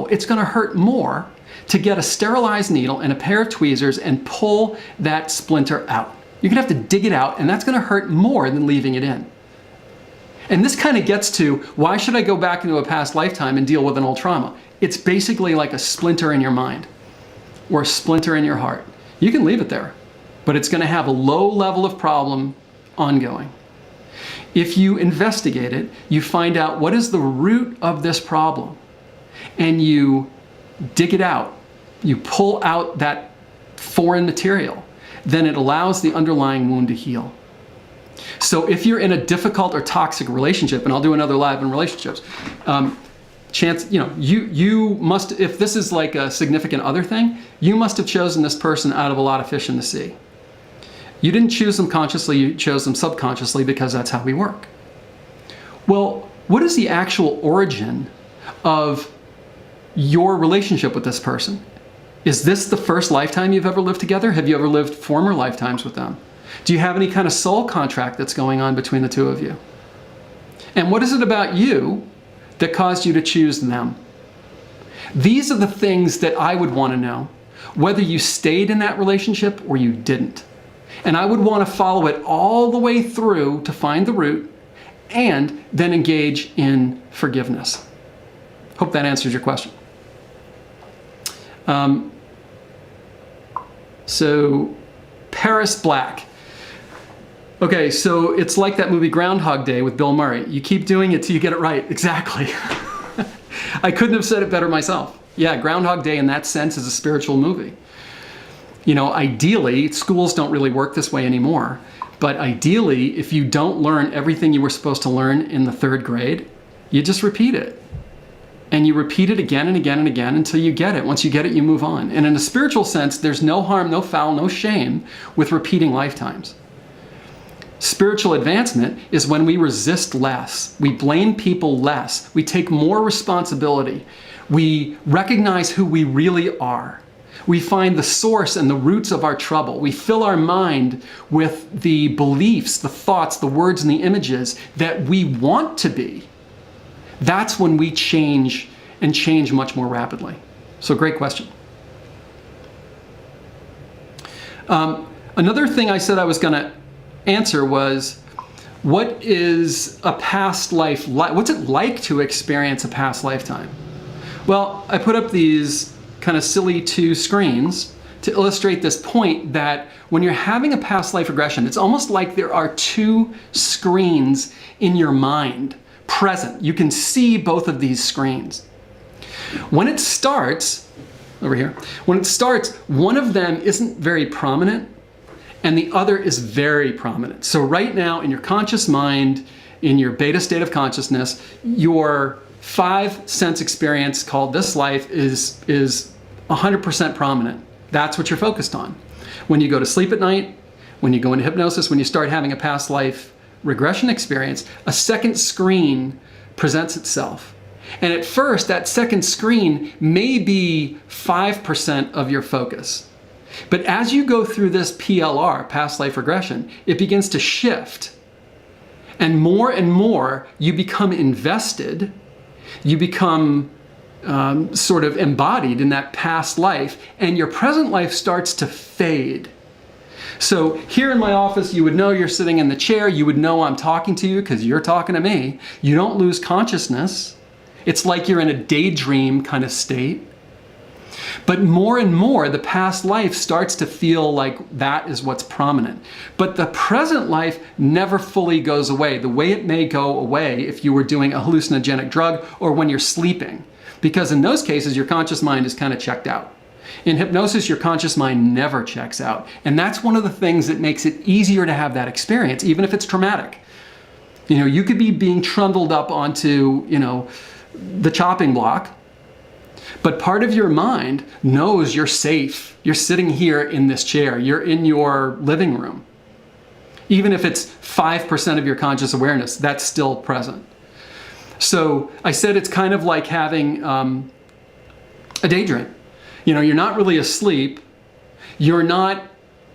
it's going to hurt more to get a sterilized needle and a pair of tweezers and pull that splinter out. You're going to have to dig it out, and that's going to hurt more than leaving it in. And this kind of gets to, why should I go back into a past lifetime and deal with an old trauma? It's basically like a splinter in your mind or a splinter in your heart. You can leave it there, but it's going to have a low level of problem ongoing. If you investigate it, you find out what is the root of this problem, and you dig it out, you pull out that foreign material, then it allows the underlying wound to heal. So if you're in a difficult or toxic relationship, and I'll do another live on relationships, you must, if this is like a significant other thing, you must have chosen this person out of a lot of fish in the sea. You didn't choose them consciously, you chose them subconsciously, because that's how we work. Well, what is the actual origin of your relationship with this person? Is this the first lifetime you've ever lived together? Have you ever lived former lifetimes with them? Do you have any kind of soul contract that's going on between the two of you? And what is it about you that caused you to choose them? These are the things that I would want to know, whether you stayed in that relationship or you didn't. And I would want to follow it all the way through to find the root and then engage in forgiveness. Hope that answers your question. So Paris Black. Okay, so it's like that movie Groundhog Day with Bill Murray. You keep doing it till you get it right. Exactly. I couldn't have said it better myself. Yeah, Groundhog Day in that sense is a spiritual movie. You know, ideally, schools don't really work this way anymore, but ideally, if you don't learn everything you were supposed to learn in the 3rd grade, you just repeat it. And you repeat it again and again and again until you get it. Once you get it, you move on. And in a spiritual sense, there's no harm, no foul, no shame with repeating lifetimes. Spiritual advancement is when we resist less, we blame people less, we take more responsibility, we recognize who we really are. We find the source and the roots of our trouble. We fill our mind with the beliefs, the thoughts, the words, and the images that we want to be. That's when we change, and change much more rapidly. So great question. Another thing I said I was going to answer was, what is a past life like? What's it like to experience a past lifetime? Well, I put up these kind of silly 2 screens to illustrate this point that when you're having a past life regression, it's almost like there are 2 screens in your mind present. You can see both of these screens. When it starts, over here, when it starts, one of them isn't very prominent and the other is very prominent. So right now in your conscious mind, in your beta state of consciousness, your 5 sense experience called this life is 100% prominent. That's what you're focused on. When you go to sleep at night, when you go into hypnosis, when you start having a past life regression experience, a second screen presents itself. And at first, that second screen may be 5% of your focus. But as you go through this PLR, past life regression, it begins to shift. And more you become invested, you become sort of embodied in that past life, and your present life starts to fade. So here in my office, you would know you're sitting in the chair, you would know I'm talking to you because you're talking to me. You don't lose consciousness. It's like you're in a daydream kind of state. But more and more, the past life starts to feel like that is what's prominent. But the present life never fully goes away, the way it may go away if you were doing a hallucinogenic drug or when you're sleeping. Because in those cases, your conscious mind is kind of checked out. In hypnosis, your conscious mind never checks out. And that's one of the things that makes it easier to have that experience, even if it's traumatic. You know, you could be being trundled up onto, you know, the chopping block, but part of your mind knows you're safe. You're sitting here in this chair. You're in your living room. Even if it's 5% of your conscious awareness, that's still present. So I said it's kind of like having a daydream. You know, you're not really asleep. You're not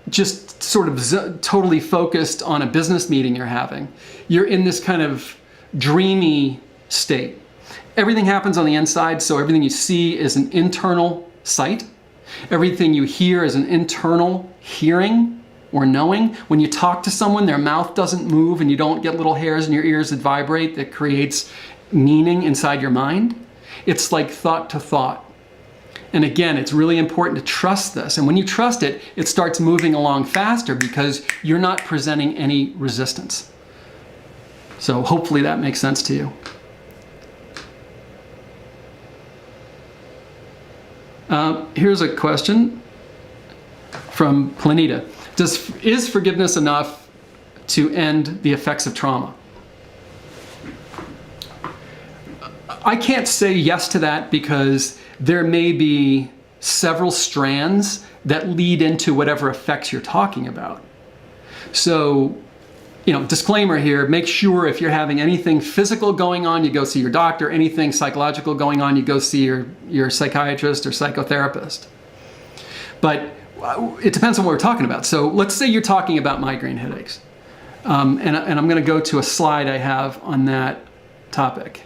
just sort of totally focused on a business meeting you're having. You're in this kind of dreamy state. Everything happens on the inside, so everything you see is an internal sight. Everything you hear is an internal hearing or knowing. When you talk to someone, their mouth doesn't move and you don't get little hairs in your ears that vibrate that creates meaning inside your mind. It's like thought to thought. And again, it's really important to trust this. And when you trust it, it starts moving along faster because you're not presenting any resistance. So hopefully that makes sense to you. Here's a question from Planita. Is forgiveness enough to end the effects of trauma? I can't say yes to that because there may be several strands that lead into whatever effects you're talking about. So, you know, disclaimer here, make sure if you're having anything physical going on, you go see your doctor. Anything psychological going on, you go see your psychiatrist or psychotherapist. But it depends on what we're talking about. So let's say you're talking about migraine headaches. And I'm going to go to a slide I have on that topic.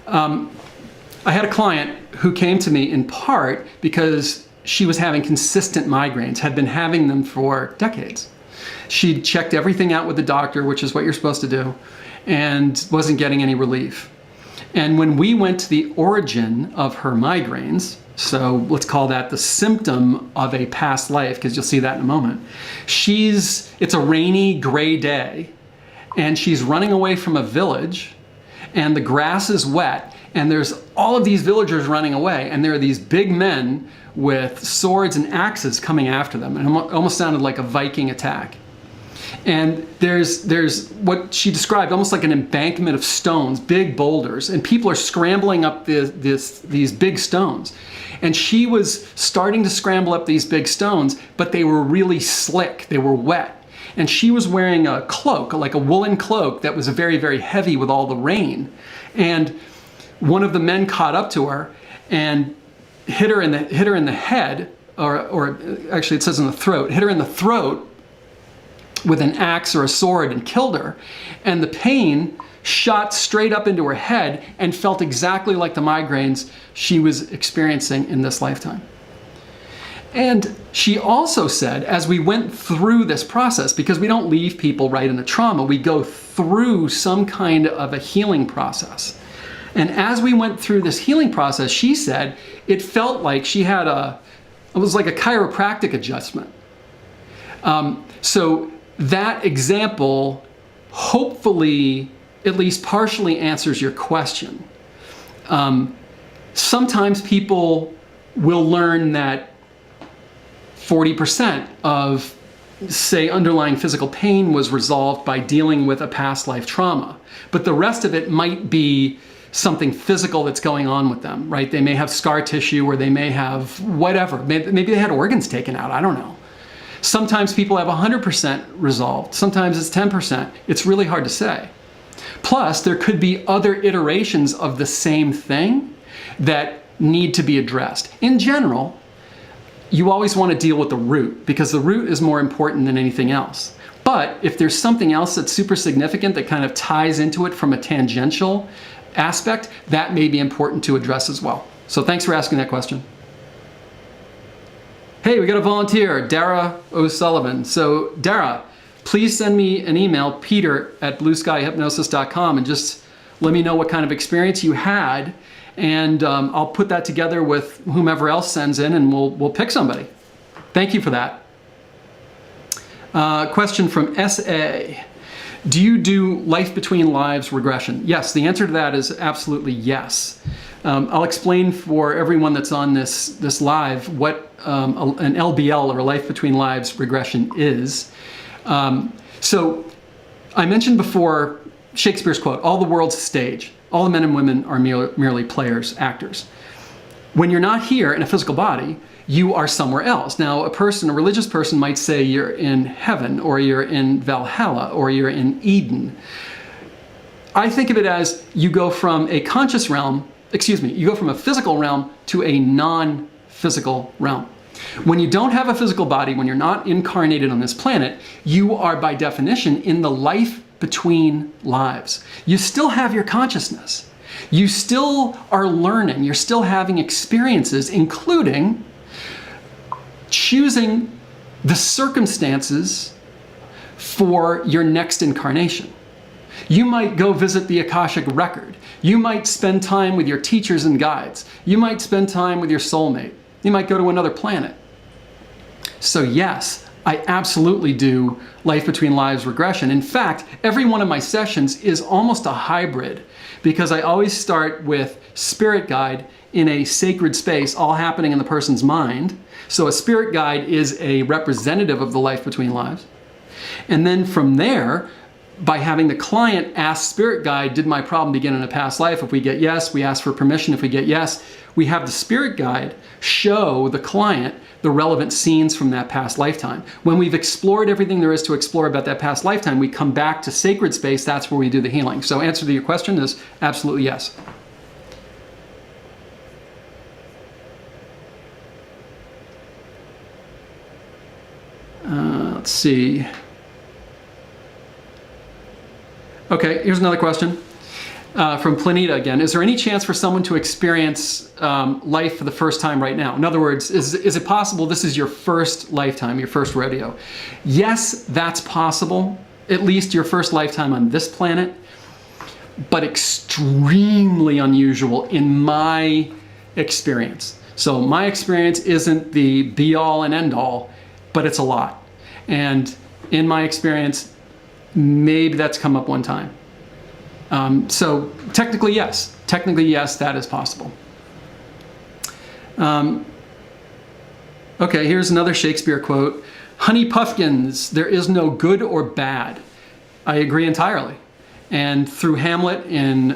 I had a client who came to me in part because she was having consistent migraines, had been having them for decades. She'd checked everything out with the doctor, which is what you're supposed to do, and wasn't getting any relief. And when we went to the origin of her migraines, so let's call that the symptom of a past life, because you'll see that in a moment. It's a rainy, gray day, and she's running away from a village, and the grass is wet, and there's all of these villagers running away, and there are these big men with swords and axes coming after them. And it almost sounded like a Viking attack. And there's what she described almost like an embankment of stones, big boulders, and people are scrambling up these big stones. And she was starting to scramble up these big stones, but they were really slick, they were wet. And she was wearing a cloak, like a woolen cloak that was very, very heavy with all the rain. And one of the men caught up to her and hit her in the head, or actually it says in the throat, hit her in the throat with an axe or a sword and killed her. And the pain shot straight up into her head and felt exactly like the migraines she was experiencing in this lifetime. And she also said, as we went through this process, because we don't leave people right in the trauma, we go through some kind of a healing process. And as we went through this healing process, she said it felt like she had it was like a chiropractic adjustment. So that example hopefully at least partially answers your question. Sometimes people will learn that 40% of, say, underlying physical pain was resolved by dealing with a past life trauma, but the rest of it might be something physical that's going on with them, right? They may have scar tissue, or they may have whatever. Maybe they had organs taken out, I don't know. Sometimes people have 100% resolved. Sometimes it's 10%. It's really hard to say. Plus, there could be other iterations of the same thing that need to be addressed. In general, you always want to deal with the root, because the root is more important than anything else. But if there's something else that's super significant that kind of ties into it from a tangential aspect, that may be important to address as well. So thanks for asking that question. Hey, we got a volunteer, Dara O'Sullivan. So Dara, please send me an email, peter@blueskyhypnosis.com, and just let me know what kind of experience you had, and I'll put that together with whomever else sends in, and we'll pick somebody. Thank you for that. Question from SA. Do you do life between lives regression? Yes, the answer to that is absolutely yes. I'll explain for everyone that's on this live what an LBL, or Life Between Lives regression, is. So I mentioned before Shakespeare's quote, "All the world's a stage. All the men and women are merely players, actors." When you're not here in a physical body, you are somewhere else. Now, a religious person might say you're in heaven, or you're in Valhalla, or you're in Eden. I think of it as you go from a conscious realm, you go from a physical realm to a non-physical realm. When you don't have a physical body, when you're not incarnated on this planet, you are by definition in the life between lives. You still have your consciousness. You still are learning. You're still having experiences, including choosing the circumstances for your next incarnation. You might go visit the Akashic record. You might spend time with your teachers and guides. You might spend time with your soulmate. You might go to another planet. So yes, I absolutely do Life Between Lives regression. In fact, every one of my sessions is almost a hybrid, because I always start with spirit guide in a sacred space, all happening in the person's mind. So a spirit guide is a representative of the Life Between Lives. And then from there, by having the client ask spirit guide, did my problem begin in a past life? If we get yes, we ask for permission. If we get yes, we have the spirit guide show the client the relevant scenes from that past lifetime. When we've explored everything there is to explore about that past lifetime, we come back to sacred space. That's where we do the healing. So answer to your question is absolutely yes. Let's see. Okay, here's another question from Planita again. Is there any chance for someone to experience life for the first time right now? In other words, is it possible this is your first lifetime, your first rodeo? Yes, that's possible. At least your first lifetime on this planet, but extremely unusual in my experience. So my experience isn't the be-all and end-all, but it's a lot. And in my experience, maybe that's come up one time. So technically, yes. Technically, yes, that is possible. Okay, here's another Shakespeare quote. "Honey puffkins, there is no good or bad." I agree entirely. And through Hamlet in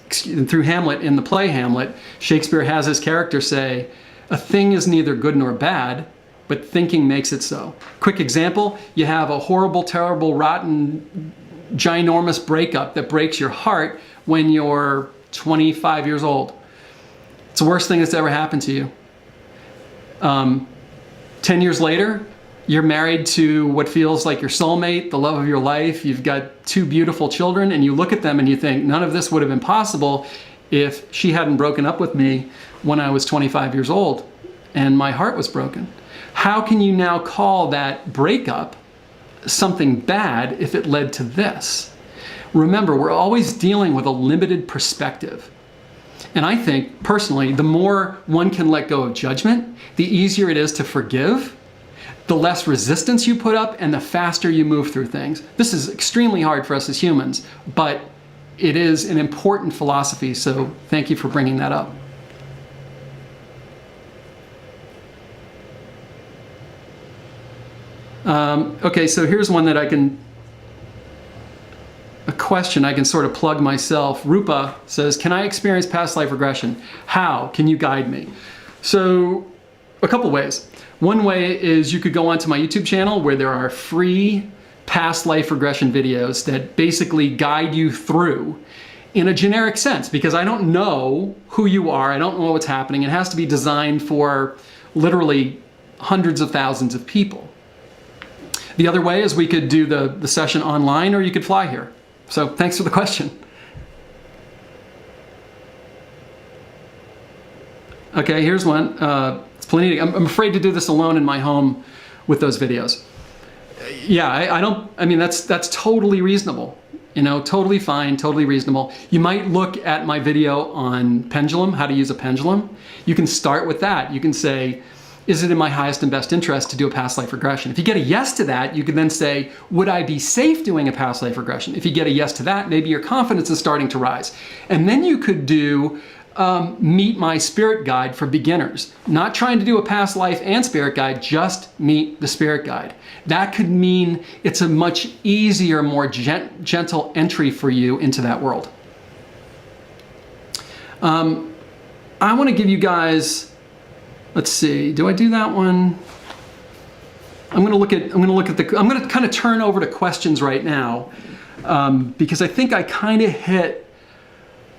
the play Hamlet, Shakespeare has his character say, "A thing is neither good nor bad, but thinking makes it so." Quick example, you have a horrible, terrible, rotten, ginormous breakup that breaks your heart when you're 25 years old. It's the worst thing that's ever happened to you. 10 years later, you're married to what feels like your soulmate, the love of your life. You've got 2 beautiful children, and you look at them and you think, none of this would have been possible if she hadn't broken up with me when I was 25 years old and my heart was broken. How can you now call that breakup something bad if it led to this? Remember, we're always dealing with a limited perspective. And I think, personally, the more one can let go of judgment, the easier it is to forgive, the less resistance you put up, and the faster you move through things. This is extremely hard for us as humans, but it is an important philosophy, so thank you for bringing that up. Okay, so here's one that a question I can sort of plug myself. Rupa says, "Can I experience past life regression? How? Can you guide me?" So a couple ways. One way is you could go onto my YouTube channel where there are free past life regression videos that basically guide you through in a generic sense, because I don't know who you are. I don't know what's happening. It has to be designed for literally hundreds of thousands of people. The other way is we could do the session online, or you could fly here. So thanks for the question. Okay, here's one. It's plenty. I'm afraid to do this alone in my home with those videos. Yeah, I mean, that's totally reasonable. You know, totally fine, totally reasonable. You might look at my video on pendulum, how to use a pendulum. You can start with that. You can say, is it in my highest and best interest to do a past life regression? If you get a yes to that, you can then say, would I be safe doing a past life regression? If you get a yes to that, maybe your confidence is starting to rise. And then you could do meet my spirit guide for beginners. Not trying to do a past life and spirit guide, just meet the spirit guide. That could mean it's a much easier, more gentle entry for you into that world. I want to give you guys, let's see, do I do that one? I'm going to kind of turn over to questions right now, because I think I kind of hit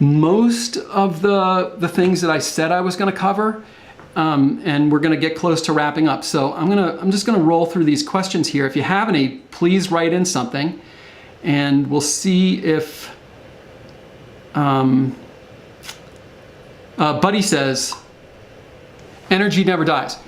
most of the things that I said I was going to cover, and we're going to get close to wrapping up. So I'm just going to roll through these questions here. If you have any, please write in something, and we'll see if Buddy says energy never dies.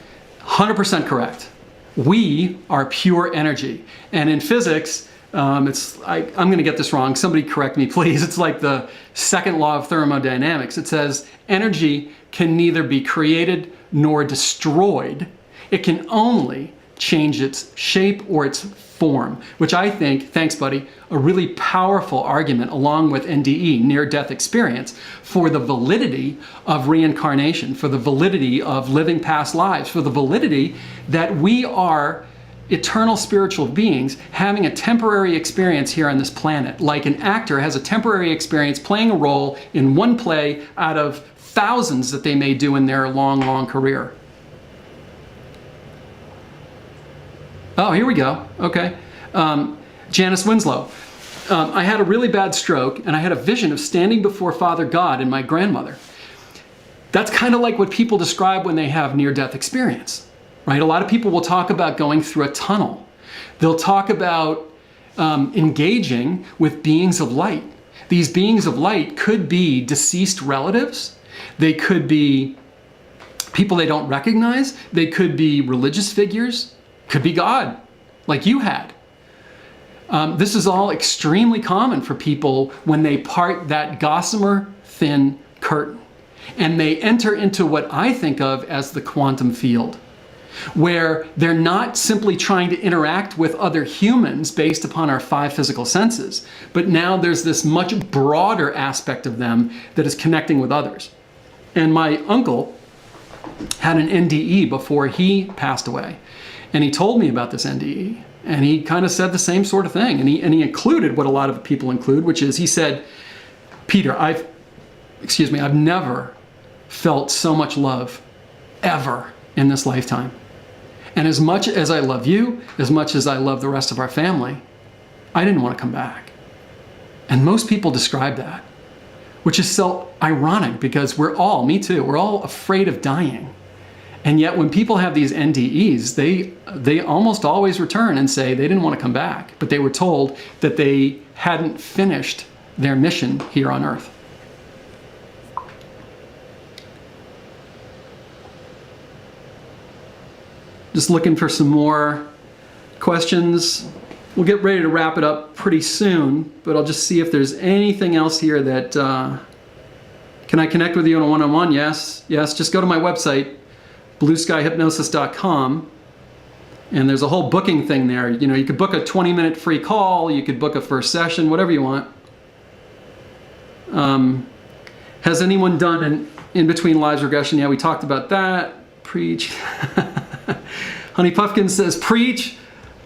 100% correct. We are pure energy, and in physics, I'm going to get this wrong. Somebody correct me, please. It's like the second law of thermodynamics. It says energy can neither be created nor destroyed. It can only change its shape or its form, which I think, thanks buddy, a really powerful argument along with NDE, near-death experience, for the validity of reincarnation, for the validity of living past lives, for the validity that we are eternal spiritual beings having a temporary experience here on this planet, like an actor has a temporary experience playing a role in one play out of thousands that they may do in their long, long career. Oh, here we go. Okay. Janice Winslow. I had a really bad stroke, and I had a vision of standing before Father God and my grandmother. That's kind of like what people describe when they have near-death experience, right? A lot of people will talk about going through a tunnel. They'll talk about engaging with beings of light. These beings of light could be deceased relatives. They could be people they don't recognize. They could be religious figures. Could be God, like you had. This is all extremely common for people when they part that gossamer thin curtain and they enter into what I think of as the quantum field, where they're not simply trying to interact with other humans based upon our 5 physical senses, but now there's this much broader aspect of them that is connecting with others. And my uncle had an NDE before he passed away. And he told me about this NDE, and he kind of said the same sort of thing. And he included what a lot of people include, which is, he said, Peter, I've never felt so much love ever in this lifetime. And as much as I love you, as much as I love the rest of our family, I didn't want to come back. And most people describe that, which is so ironic because we're all, me too, we're all afraid of dying. And yet when people have these NDEs, they almost always return and say they didn't want to come back, but they were told that they hadn't finished their mission here on Earth. Just looking for some more questions. We'll get ready to wrap it up pretty soon, but I'll just see if there's anything else here that, can I connect with you on a one-on-one? Yes, just go to my website, BlueSkyHypnosis.com, and there's a whole booking thing there. You know, you could book a 20-minute free call, you could book a first session, whatever you want. Has anyone done an in-between lives regression? Yeah, we talked about that. Preach. Honey Puffkin says, preach.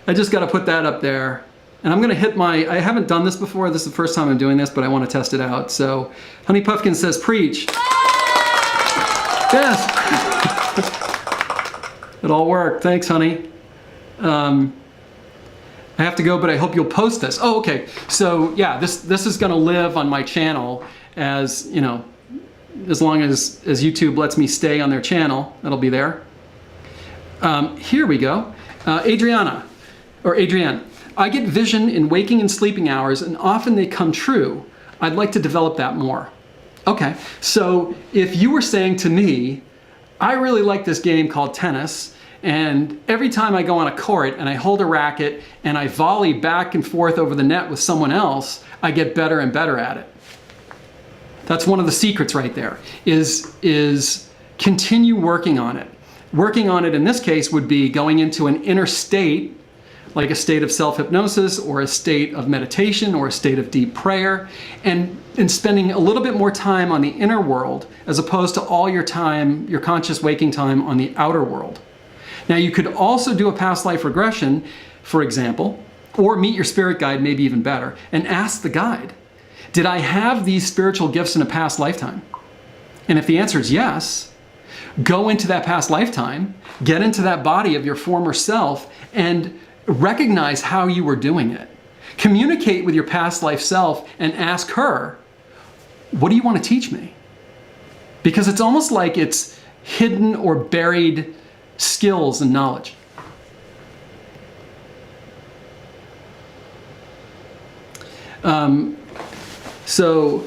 I just got to put that up there. And I'm going to hit I haven't done this before. This is the first time I'm doing this, but I want to test it out. So Honey Puffkin says, preach. Yes. It all worked. Thanks, honey. I have to go, but I hope you'll post this. Oh, okay. So yeah, this is going to live on my channel as, you know, as long as YouTube lets me stay on their channel. It'll be there. Here we go. Adrienne. I get vision in waking and sleeping hours, and often they come true. I'd like to develop that more. Okay, so if you were saying to me, I really like this game called tennis, and every time I go on a court and I hold a racket and I volley back and forth over the net with someone else, I get better and better at it. That's one of the secrets right there, is continue working on it. Working on it in this case would be going into an inner state, like a state of self-hypnosis or a state of meditation or a state of deep prayer, and and spending a little bit more time on the inner world as opposed to all your time, your conscious waking time, on the outer world. Now, you could also do a past life regression, for example, or meet your spirit guide, maybe even better, and ask the guide, did I have these spiritual gifts in a past lifetime? And if the answer is yes, go into that past lifetime, get into that body of your former self, and recognize how you were doing it. Communicate with your past life self and ask her, what do you want to teach me? Because it's almost like it's hidden or buried skills and knowledge. So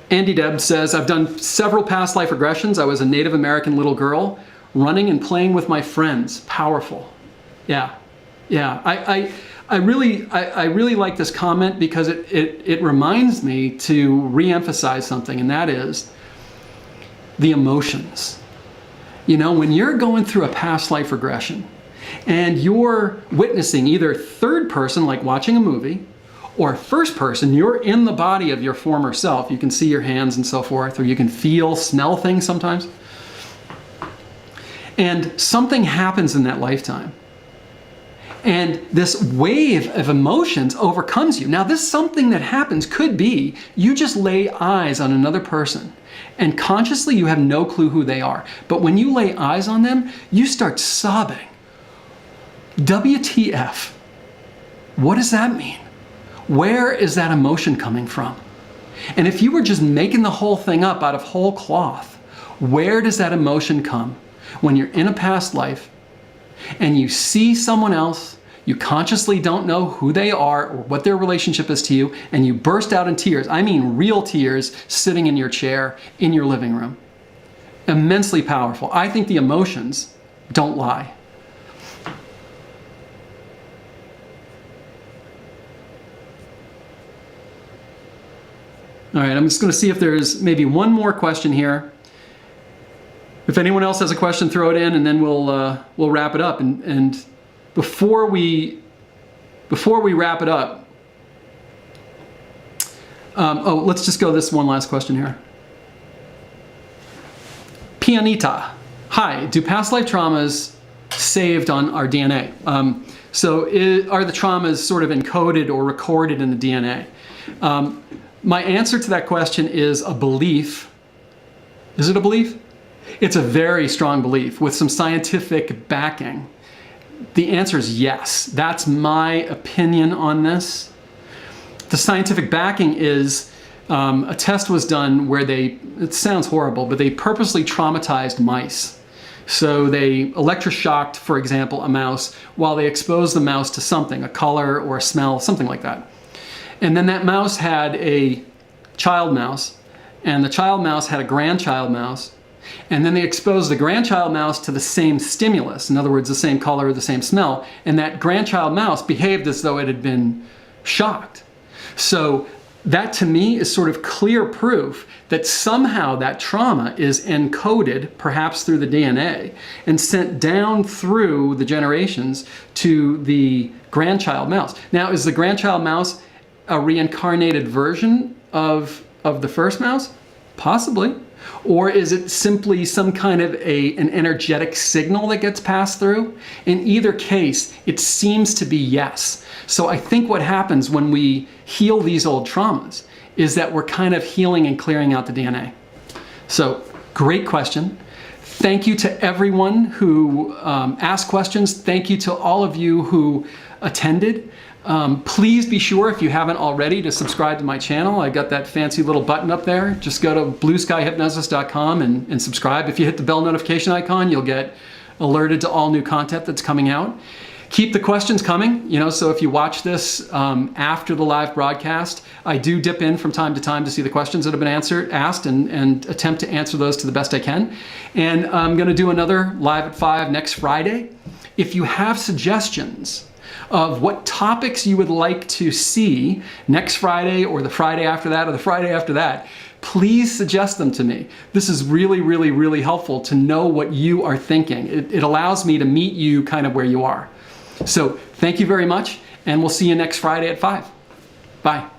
Andy Deb says, I've done several past life regressions. I was a Native American little girl running and playing with my friends. Powerful. Yeah. I really like this comment because it reminds me to re-emphasize something, and that is the emotions. You know, when you're going through a past life regression and you're witnessing either third person, like watching a movie, or first person, you're in the body of your former self. You can see your hands and so forth, or you can feel, smell things sometimes. And something happens in that lifetime. And this wave of emotions overcomes you. Now, this something that happens could be you just lay eyes on another person and consciously you have no clue who they are. But when you lay eyes on them, you start sobbing. WTF? What does that mean? Where is that emotion coming from? And if you were just making the whole thing up out of whole cloth, where does that emotion come? When you're in a past life and you see someone else, you consciously don't know who they are or what their relationship is to you, and you burst out in tears. I mean real tears, sitting in your chair in your living room. Immensely powerful. I think the emotions don't lie. All right, I'm just going to see if there's maybe one more question here. If anyone else has a question, throw it in, and then we'll wrap it up. And before we wrap it up, let's just go this one last question here. Pianita, hi. Do past life traumas saved on our DNA? Are the traumas sort of encoded or recorded in the DNA? My answer to that question is a belief. Is it a belief? It's a very strong belief with some scientific backing. The answer is yes. That's my opinion on this. The scientific backing is a test was done where it sounds horrible, but they purposely traumatized mice. So they electroshocked, for example, a mouse while they exposed the mouse to something, a color or a smell, something like that. And then that mouse had a child mouse, and the child mouse had a grandchild mouse, and then they exposed the grandchild mouse to the same stimulus, in other words, the same color, the same smell, and that grandchild mouse behaved as though it had been shocked. So that to me is sort of clear proof that somehow that trauma is encoded, perhaps through the DNA, and sent down through the generations to the grandchild mouse. Now, is the grandchild mouse a reincarnated version of the first mouse? Possibly. Or is it simply some kind of an energetic signal that gets passed through? In either case, it seems to be yes. So I think what happens when we heal these old traumas is that we're kind of healing and clearing out the DNA. So, great question. Thank you to everyone who asked questions. Thank you to all of you who attended. Please be sure, if you haven't already, to subscribe to my channel. I got that fancy little button up there. Just go to BlueSkyHypnosis.com and subscribe. If you hit the bell notification icon, you'll get alerted to all new content that's coming out. Keep the questions coming, so if you watch this after the live broadcast, I do dip in from time to time to see the questions that have been asked and attempt to answer those to the best I can. And I'm going to do another Live at 5 next Friday. If you have suggestions of what topics you would like to see next Friday or the Friday after that or the Friday after that, please suggest them to me. This is really, really, really helpful to know what you are thinking. It allows me to meet you kind of where you are. So thank you very much, and we'll see you next Friday at 5. Bye.